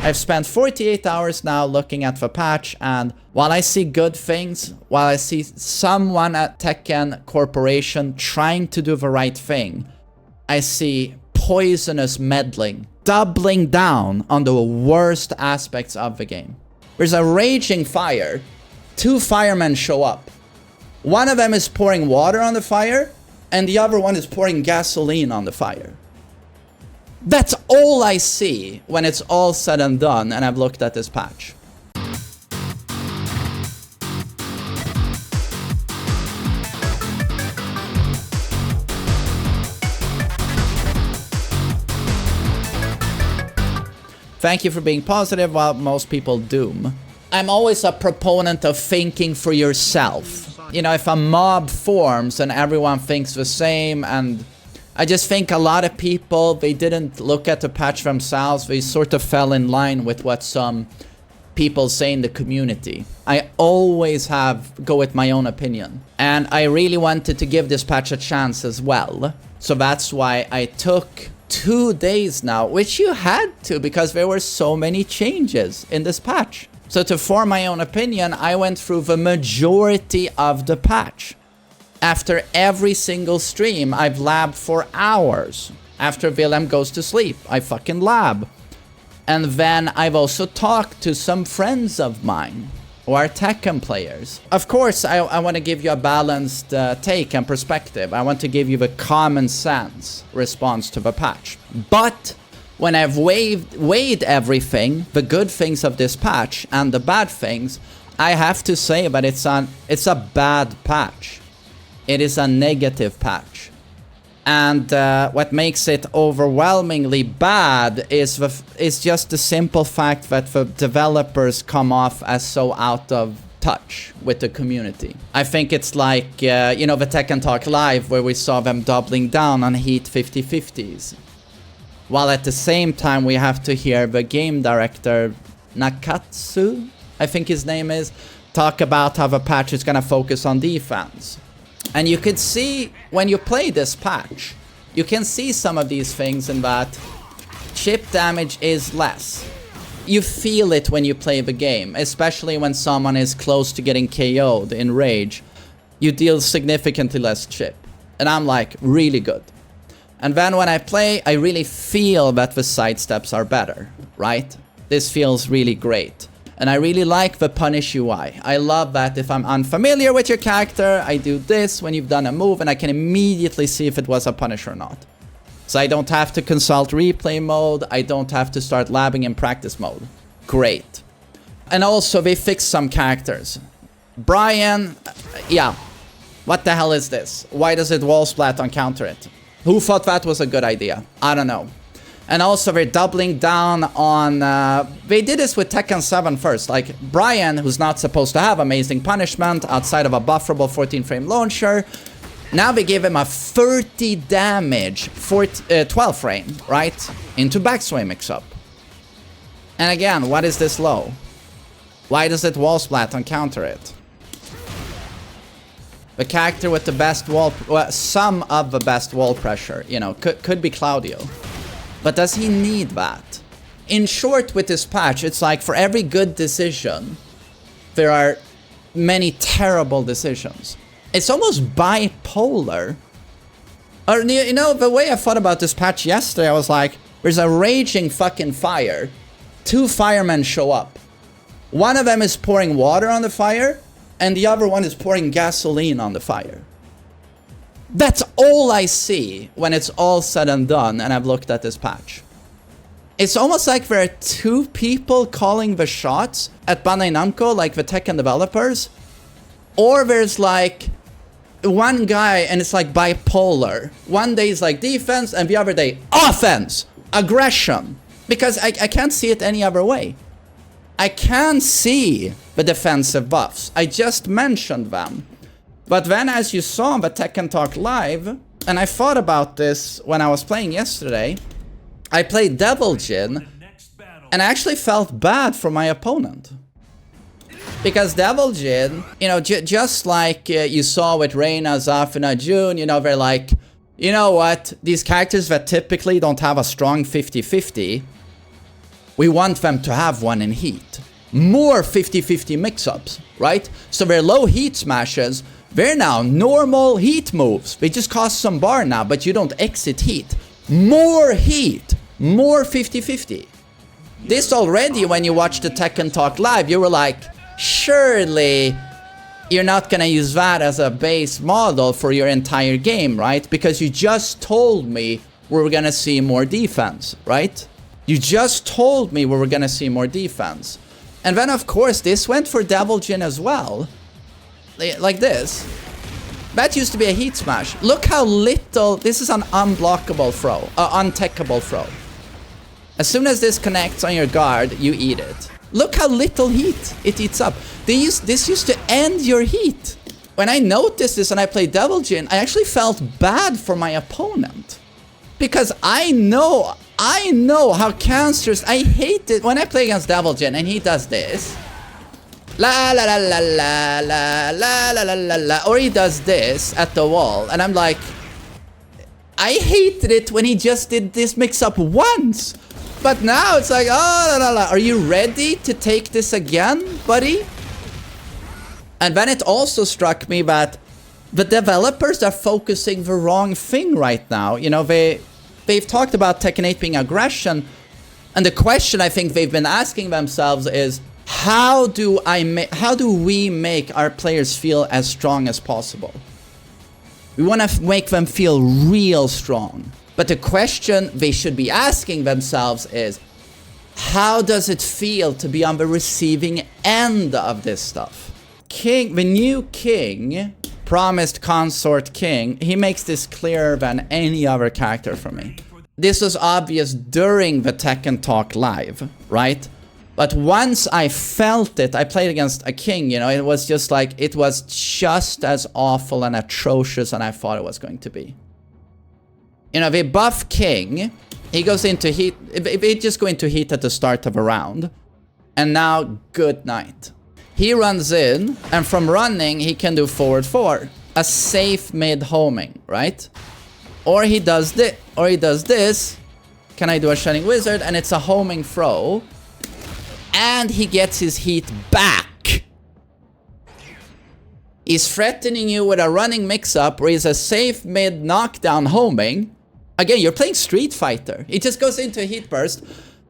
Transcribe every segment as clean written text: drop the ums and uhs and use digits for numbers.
I've spent 48 hours now looking at the patch, and while I see good things, while I see someone at Tekken Corporation trying to do the right thing, I see poisonous meddling, doubling down on the worst aspects of the game. There's a raging fire. 2 firemen show up. One of them is pouring water on the fire, and the other one is pouring gasoline on the fire. That's all I see when it's all said and done, and I've looked at this patch. Thank you for being positive while most people doom. I'm always a proponent of thinking for yourself. You know, if a mob forms and everyone thinks the same, and I just think a lot of people, they didn't look at the patch themselves. They sort of fell in line with what some people say in the community. I always go with my own opinion. And I really wanted to give this patch a chance as well. So that's why I took 2 days now, which you had to because there were so many changes in this patch. So to form my own opinion, I went through the majority of the patch. After every single stream, I've labbed for hours. After Willem goes to sleep, I fucking lab. And then I've also talked to some friends of mine who are Tekken players. Of course, I want to give you a balanced take and perspective. I want to give you the common sense response to the patch. But when I've weighed everything, the good things of this patch and the bad things, I have to say that it's a bad patch. It is a negative patch. And what makes it overwhelmingly bad is just the simple fact that the developers come off as so out of touch with the community. I think it's like, you know, the Tekken Talk Live where we saw them doubling down on Heat 50/50s. While at the same time we have to hear the game director, Nakatsu, I think his name is, talk about how the patch is gonna focus on defense. And you could see, when you play this patch, you can see some of these things in that chip damage is less. You feel it when you play the game, especially when someone is close to getting KO'd in Rage. You deal significantly less chip. And I'm like, really good. And then when I play, I really feel that the sidesteps are better, right? This feels really great. And I really like the punish UI. I love that if I'm unfamiliar with your character, I do this when you've done a move and I can immediately see if it was a punish or not. So I don't have to consult replay mode, I don't have to start labbing in practice mode. Great. And also they fixed some characters. Brian, yeah. What the hell is this? Why does it wall splat on counter it? Who thought that was a good idea? I don't know. And also they're doubling down on... they did this with Tekken 7 first. Like Brian, who's not supposed to have amazing punishment outside of a bufferable 14-frame launcher. Now they give him a 30 damage 12 frame, right? Into backswing mix-up. And again, what is this low? Why does it wall splat on counter it? The character with the best wall... well, some of the best wall pressure, you know, could be Claudio. But does he need that? In short, with this patch, it's like for every good decision, there are many terrible decisions. It's almost bipolar. Or, you know, the way I thought about this patch yesterday, I was like, there's a raging fucking fire. 2 firemen show up. One of them is pouring water on the fire, and the other one is pouring gasoline on the fire. That's all I see when it's all said and done and I've looked at this patch. It's almost like there are 2 people calling the shots at Bandai Namco, like the Tekken developers. Or there's like one guy and it's like bipolar. One day is like defense and the other day offense, aggression. Because I can't see it any other way. I can see the defensive buffs. I just mentioned them. But then, as you saw on the Tekken Talk Live, and I thought about this when I was playing yesterday, I played Devil Jin, and I actually felt bad for my opponent. Because Devil Jin, you know, just like you saw with Reina, Zafina, June, you know, they're like, you know what, these characters that typically don't have a strong 50-50, We want them to have one in heat. More 50-50 mix-ups, right? So their low heat smashes, they're now normal heat moves. They just cost some bar now, but you don't exit heat. More heat, more 50-50. This already, when you watch the Tekken Talk live, you were like, surely you're not gonna use that as a base model for your entire game, right? Because you just told me we were gonna see more defense, right? You just told me we were gonna see more defense. And then, of course, this went for Devil Jin as well. Like this. That used to be a heat smash. Look how little... This is an unblockable throw. Untechable throw. As soon as this connects on your guard, you eat it. Look how little heat it eats up. This used to end your heat. When I noticed this and I played Devil Jin, I actually felt bad for my opponent. Because I know how cancerous... I hate it when I play against Devil Jin and he does this. La la la la la la la la la la la. Or he does this at the wall. And I'm like... I hated it when he just did this mix-up once. But now it's like, oh, la, la, la. Are you ready to take this again, buddy? And then it also struck me that the developers are focusing the wrong thing right now. You know, they've talked about Tekken 8 being aggression. And the question I think they've been asking themselves is, how do we make our players feel as strong as possible? We want to make them feel real strong. But the question they should be asking themselves is, how does it feel to be on the receiving end of this stuff? King, the new king, promised consort king, he makes this clearer than any other character for me. This was obvious during the Tekken Talk live, right? But once I felt it, I played against a king, you know, it was just like, it was just as awful and atrocious as I thought it was going to be. You know, the buff king, he goes into heat, they just go into heat at the start of a round. And now, good night. He runs in, and from running, he can do forward 4. A safe mid homing, right? Or he does this. Can I do a Shining Wizard? And it's a homing throw. And he gets his heat back. He's threatening you with a running mix-up where he's a safe mid knockdown homing. Again, you're playing Street Fighter. He just goes into a heat burst.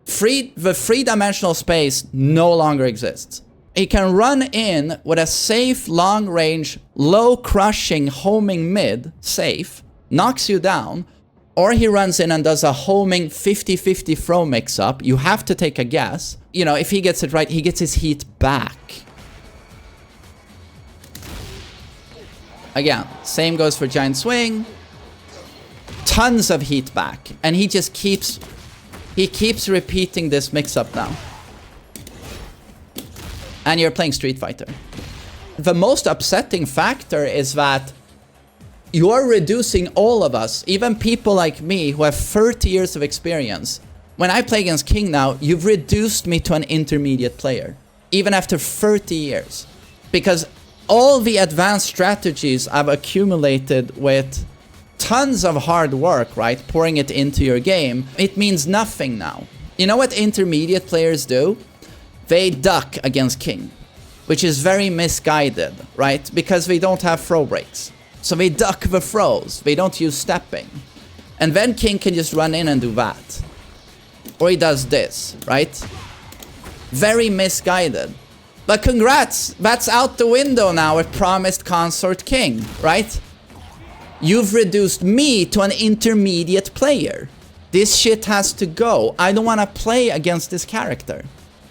The three-dimensional space no longer exists. He can run in with a safe, long-range, low-crushing homing mid, safe, knocks you down, or he runs in and does a homing 50-50 throw mix-up. You have to take a guess. You know, if he gets it right, he gets his heat back. Again, same goes for Giant Swing. Tons of heat back. And he just keeps repeating this mix-up now. And you're playing Street Fighter. The most upsetting factor is that you're reducing all of us, even people like me who have 30 years of experience. When I play against King now, you've reduced me to an intermediate player. Even after 30 years. Because all the advanced strategies I've accumulated with tons of hard work, right? Pouring it into your game, it means nothing now. You know what intermediate players do? They duck against King, which is very misguided, right? Because they don't have throw breaks. So they duck the throws. They don't use stepping. And then King can just run in and do that. Or he does this, right? Very misguided. But congrats, that's out the window now with promised consort King, right? You've reduced me to an intermediate player. This shit has to go. I don't want to play against this character.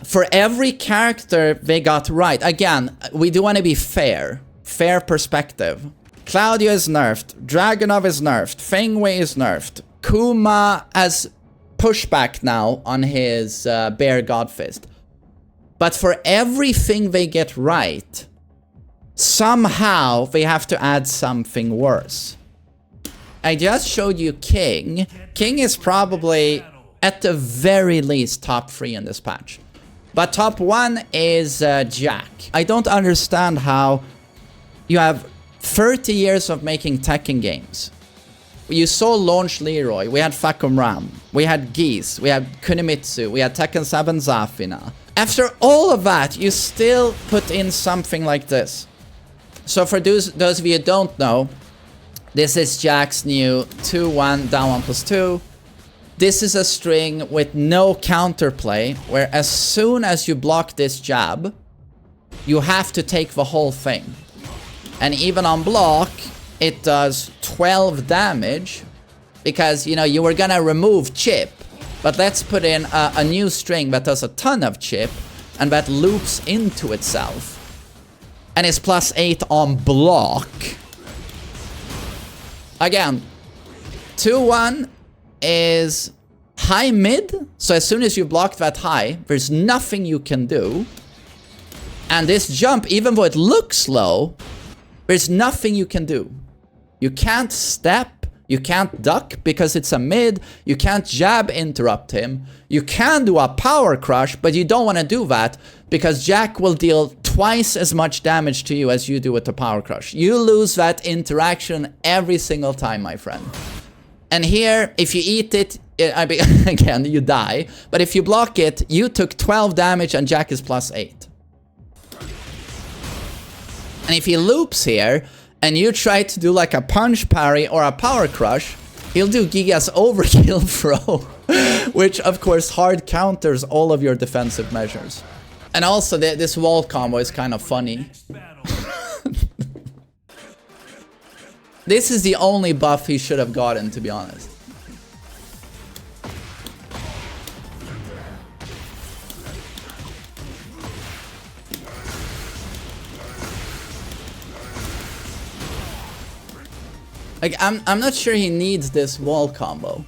For every character they got right, again, we do want to be fair. Fair perspective. Claudio is nerfed. Dragunov is nerfed. Feng Wei is nerfed. Kuma has pushback now on his Bear Godfist. But for everything they get right, somehow they have to add something worse. I just showed you King. King is probably, at the very least, top 3 in this patch. But top 1 is Jack. I don't understand how you have 30 years of making Tekken games. You saw Launch Leroy, we had Fakum Ram, we had Geese, we had Kunimitsu, we had Tekken 7 Zafina. After all of that, you still put in something like this. So for those of you who don't know, this is Jack's new 2-1 down 1+2. This is a string with no counterplay, where as soon as you block this jab, you have to take the whole thing. And even on block, it does 12 damage, because, you know, you were gonna remove chip, but let's put in a new string that does a ton of chip, and that loops into itself. And it's +8 on block. Again, 2-1 is high mid, so as soon as you block that high, there's nothing you can do. And this jump, even though it looks low, there's nothing you can do. You can't step, you can't duck because it's a mid, you can't jab interrupt him, you can do a power crush, but you don't want to do that because Jack will deal twice as much damage to you as you do with the power crush. You lose that interaction every single time, my friend. And here, if you eat it, again, you die, but if you block it, you took 12 damage and Jack is +8. And if he loops here, and you try to do like a punch parry or a power crush, he'll do Giga's overkill throw, which of course hard counters all of your defensive measures. And also this wall combo is kind of funny. This is the only buff he should have gotten, to be honest. Like, I'm not sure he needs this wall combo.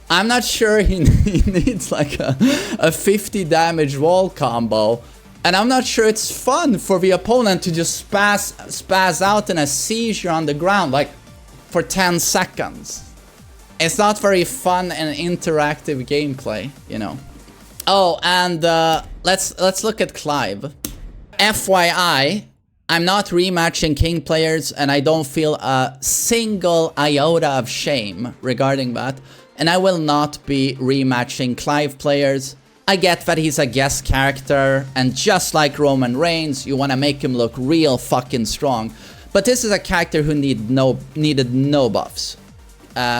I'm not sure he needs like a 50 damage wall combo. And I'm not sure it's fun for the opponent to just spaz out in a seizure on the ground like for 10 seconds. It's not very fun and interactive gameplay, you know. Oh, and let's look at Clive. FYI, I'm not rematching King players, and I don't feel a single iota of shame regarding that. And I will not be rematching Clive players. I get that he's a guest character, and just like Roman Reigns, you want to make him look real fucking strong. But this is a character who needed no buffs.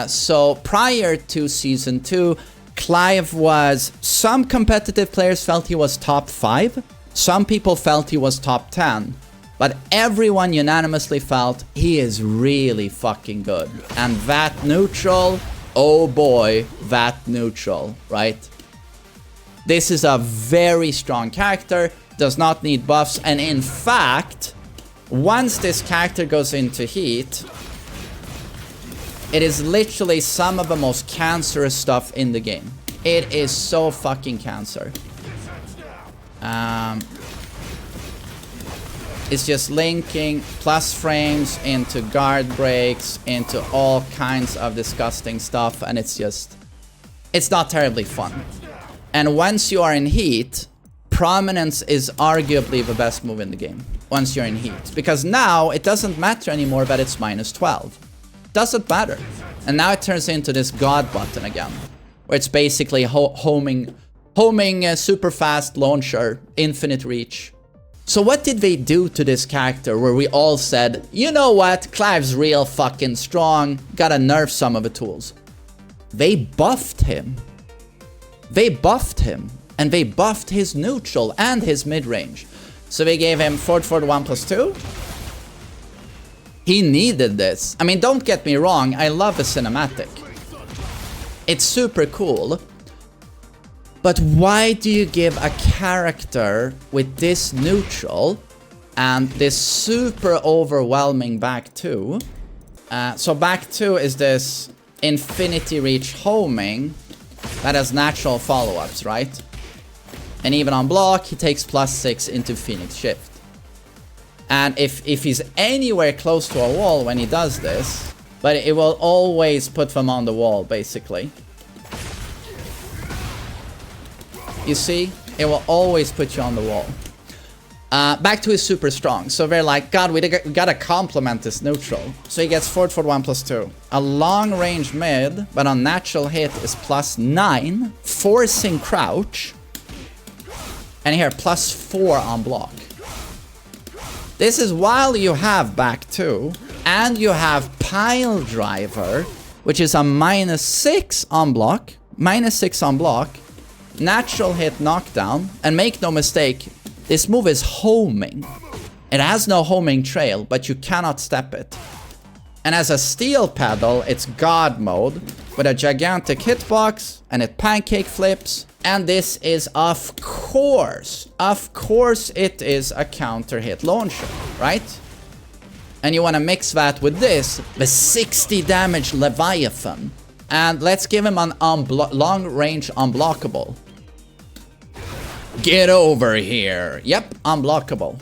So prior to Season 2, Clive was... Some competitive players felt he was top 5. Some people felt he was top 10. But everyone unanimously felt he is really fucking good. And that neutral, oh boy, that neutral, right? This is a very strong character, does not need buffs, and in fact, once this character goes into heat, it is literally some of the most cancerous stuff in the game. It is so fucking cancer. It's just linking plus frames into guard breaks, into all kinds of disgusting stuff, and it's just... It's not terribly fun. And once you are in heat, Prominence is arguably the best move in the game. Once you're in heat. Because now, it doesn't matter anymore that it's -12. Doesn't matter. And now it turns into this God button again. Where it's basically homing a super fast launcher, infinite reach. So what did they do to this character where we all said, you know what, Clive's real fucking strong, gotta nerf some of the tools? They buffed him. They buffed him. And they buffed his neutral and his mid-range. So they gave him forward 1+2. He needed this. I mean, don't get me wrong, I love the cinematic. It's super cool. But why do you give a character with this neutral and this super overwhelming back 2? So back 2 is this infinity reach homing that has natural follow-ups, right? And even on block, he takes +6 into Phoenix Shift. And if he's anywhere close to a wall when he does this, but it will always put them on the wall, basically. You see? It will always put you on the wall. Back 2 is super strong. So they're like, God, we gotta complement this neutral. So he gets forward 1 plus 2. A long range mid, but on natural hit is +9. Forcing crouch. And here, +4 on block. This is while you have back 2. And you have pile driver, which is a -6 on block. -6 on block. Natural hit knockdown. And make no mistake, this move is homing. It has no homing trail, but you cannot step it. And as a steel pedal, it's God mode with a gigantic hitbox and it pancake flips. And this is, of course it is a counter hit launcher, right? And you want to mix that with this, the 60 damage Leviathan. And let's give him an long range unblockable. Get over here. Yep, unblockable.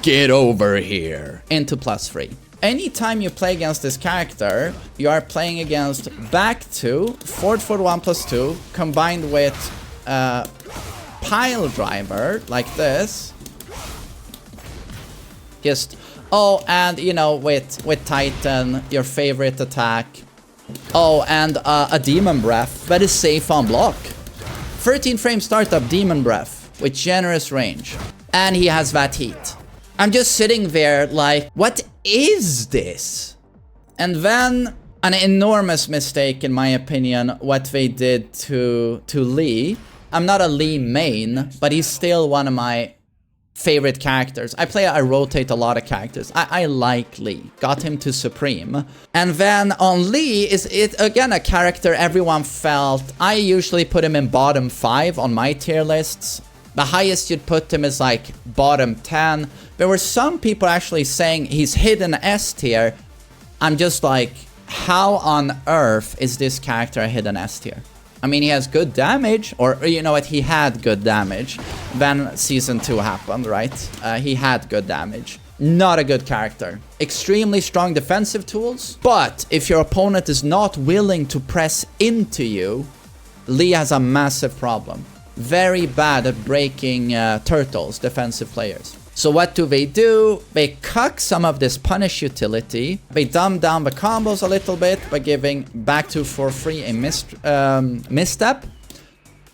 Get over here. Into +3. Anytime you play against this character, you are playing against back 2, forward 1 plus 2, combined with pile driver, like this. Just, oh, and you know, with Titan, your favorite attack. Oh, and a Demon Breath that is safe on block. 13 frame startup Demon Breath with generous range. And he has that heat. I'm just sitting there like, what is this? And then an enormous mistake in my opinion, what they did to Lee. I'm not a Lee main, but he's still one of my favorite characters. I rotate a lot of characters. I like Lee. Got him to Supreme. And then on Lee, is it again a character everyone felt... I usually put him in bottom 5 on my tier lists. The highest you'd put him is like bottom 10. There were some people actually saying he's hidden S tier. I'm just like, how on earth is this character a hidden S tier? I mean, he has good damage, or you know what, he had good damage. Then Season 2 happened, right? He had good damage. Not a good character. Extremely strong defensive tools, but if your opponent is not willing to press into you, Lee has a massive problem. Very bad at breaking turtles, defensive players. So what do? They cuck some of this punish utility. They dumb down the combos a little bit by giving back to for free a misstep.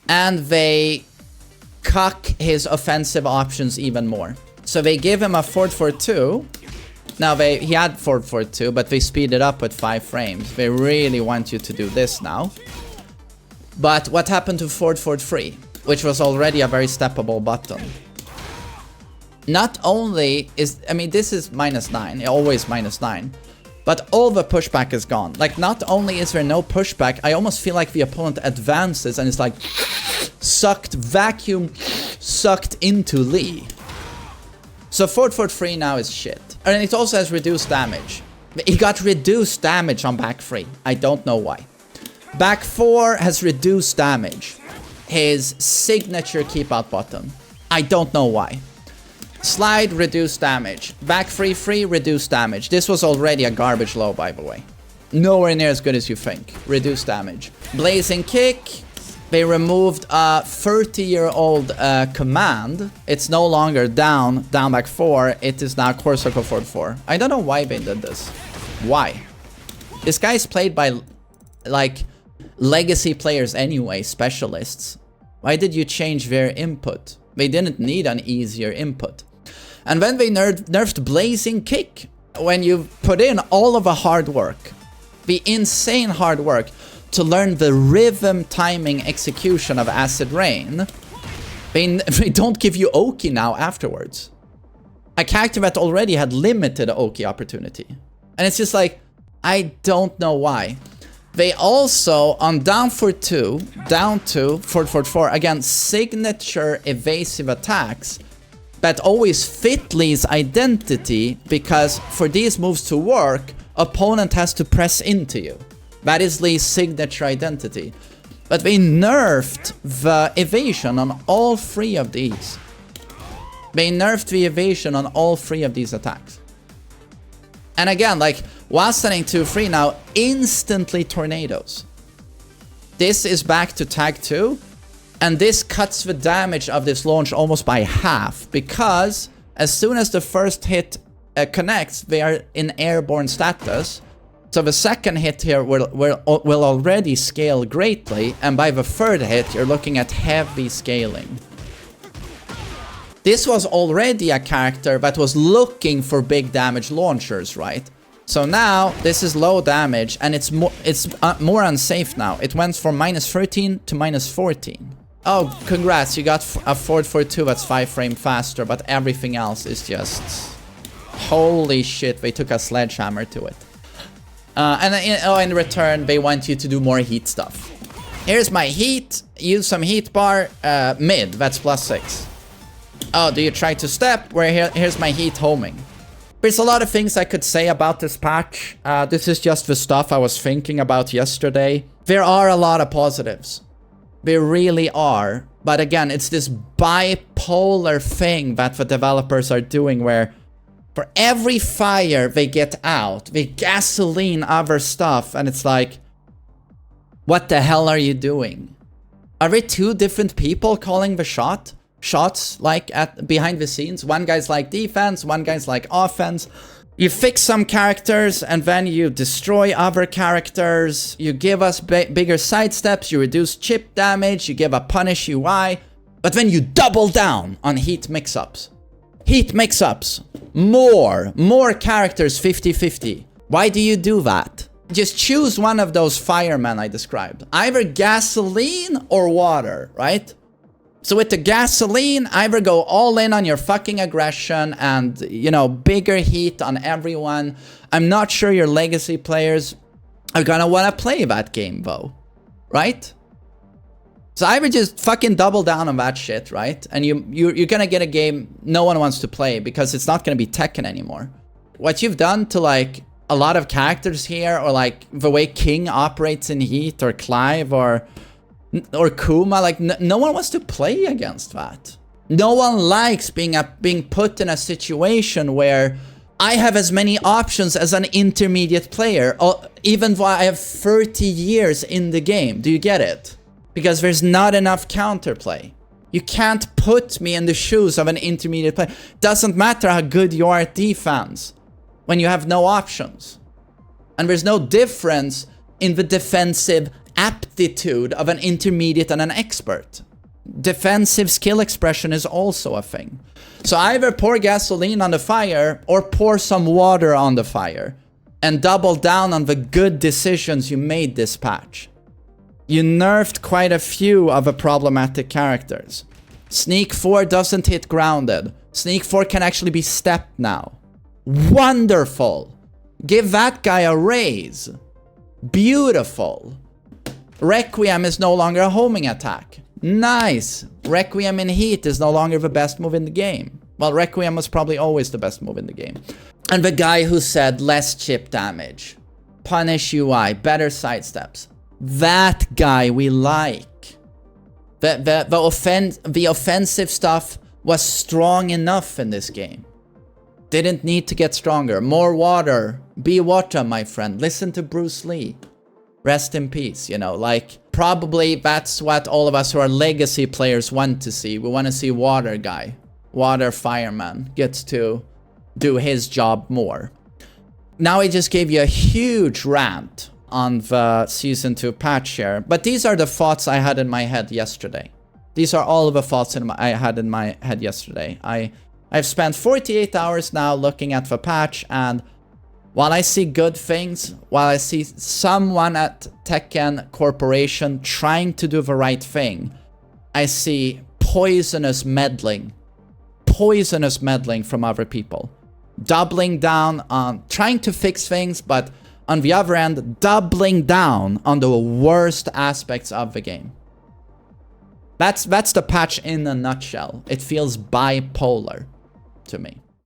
And they cuck his offensive options even more. So they give him a forward 2. Now he had forward 2, but they speed it up with 5 frames. They really want you to do this now. But what happened to forward 3? Which was already a very steppable button. Not only is, I mean, this is -9, always -9, but all the pushback is gone. Like, not only is there no pushback, I almost feel like the opponent advances and it's like vacuum sucked into Lee. So forward 3 now is shit. And it also has reduced damage. He got reduced damage on back 3. I don't know why. Back 4 has reduced damage. His signature keep out button. I don't know why. Slide, reduced damage. Back 3, reduced damage. This was already a garbage low, by the way. Nowhere near as good as you think. Reduced damage. Blazing kick. They removed a 30-year-old command. It's no longer down back 4. It is now core circle forward 4. I don't know why they did this. Why? This guy's played by, like, legacy players anyway, specialists. Why did you change their input? They didn't need an easier input. And then they nerfed Blazing Kick. When you put in all of the hard work, the insane hard work to learn the rhythm, timing, execution of Acid Rain, they don't give you Oki now afterwards. A character that already had limited Oki opportunity. And it's just like, I don't know why. They also, on down for 2, down 2, forward 4, again, signature evasive attacks that always fit Lee's identity, because for these moves to work, opponent has to press into you. That is Lee's signature identity. But they nerfed the evasion on all 3 of these. They nerfed the evasion on all 3 of these attacks. And again, like, while standing 2-3 now, instantly tornadoes. This is back to tag 2. And this cuts the damage of this launch almost by half, because as soon as the first hit connects, they are in airborne status. So the second hit here will already scale greatly, and by the third hit, you're looking at heavy scaling. This was already a character that was looking for big damage launchers, right? So now, this is low damage, and it's more unsafe now. It went from -13 to -14. Oh, congrats, you got a 442 that's 5 frames faster, but everything else is just... Holy shit, they took a sledgehammer to it. And in return, they want you to do more heat stuff. Here's my heat. Use some heat bar. Mid, that's +6. Oh, do you try to step? Here's my heat homing. There's a lot of things I could say about this patch. This is just the stuff I was thinking about yesterday. There are a lot of positives. There really are. But again, it's this bipolar thing that the developers are doing where for every fire they get out, they gasoline other stuff, and it's like, what the hell are you doing? Are there two different people calling the shots like behind the scenes? One guy's like defense, one guy's like offense. You fix some characters and then you destroy other characters. You give us bigger sidesteps, you reduce chip damage, you give a punish UI, but then you double down on heat mix-ups. Heat mix-ups. More characters 50-50. Why do you do that? Just choose one of those firemen I described. Either gasoline or water, right? So with the gasoline, either go all in on your fucking aggression and, you know, bigger heat on everyone. I'm not sure your legacy players are gonna wanna play that game though, right? So either just fucking double down on that shit, right? And you're gonna get a game no one wants to play because it's not gonna be Tekken anymore. What you've done to like a lot of characters here, or like the way King operates in Heat, or Clive, or Kuma, like no one wants to play against that. No one likes being put in a situation where I have as many options as an intermediate player, even though I have 30 years in the game. Do you get it? Because there's not enough counterplay. You can't put me in the shoes of an intermediate player. Doesn't matter how good you are at defense when you have no options. And there's no difference in the defensive aptitude of an intermediate and an expert. Defensive skill expression is also a thing. So either pour gasoline on the fire or pour some water on the fire and double down on the good decisions you made this patch. You nerfed quite a few of the problematic characters. Sneak 4 doesn't hit grounded. Sneak 4 can actually be stepped now. Wonderful! Give that guy a raise. Beautiful. Requiem is no longer a homing attack. Nice. Requiem in Heat is no longer the best move in the game. Well, Requiem was probably always the best move in the game. And the guy who said less chip damage, punish UI, better sidesteps. That guy we like. The offensive stuff was strong enough in this game. Didn't need to get stronger. More water. Be water, my friend. Listen to Bruce Lee. Rest in peace, you know, like, probably that's what all of us who are legacy players want to see. We want to see water guy, water fireman gets to do his job more. Now I just gave you a huge rant on the Season 2 patch here, but these are the thoughts I had in my head yesterday. These are all of the thoughts I had in my head yesterday. I've spent 48 hours now looking at the patch, and while I see good things, while I see someone at Tekken Corporation trying to do the right thing, I see poisonous meddling from other people. Doubling down on trying to fix things, but on the other end, doubling down on the worst aspects of the game. That's the patch in a nutshell. It feels bipolar to me.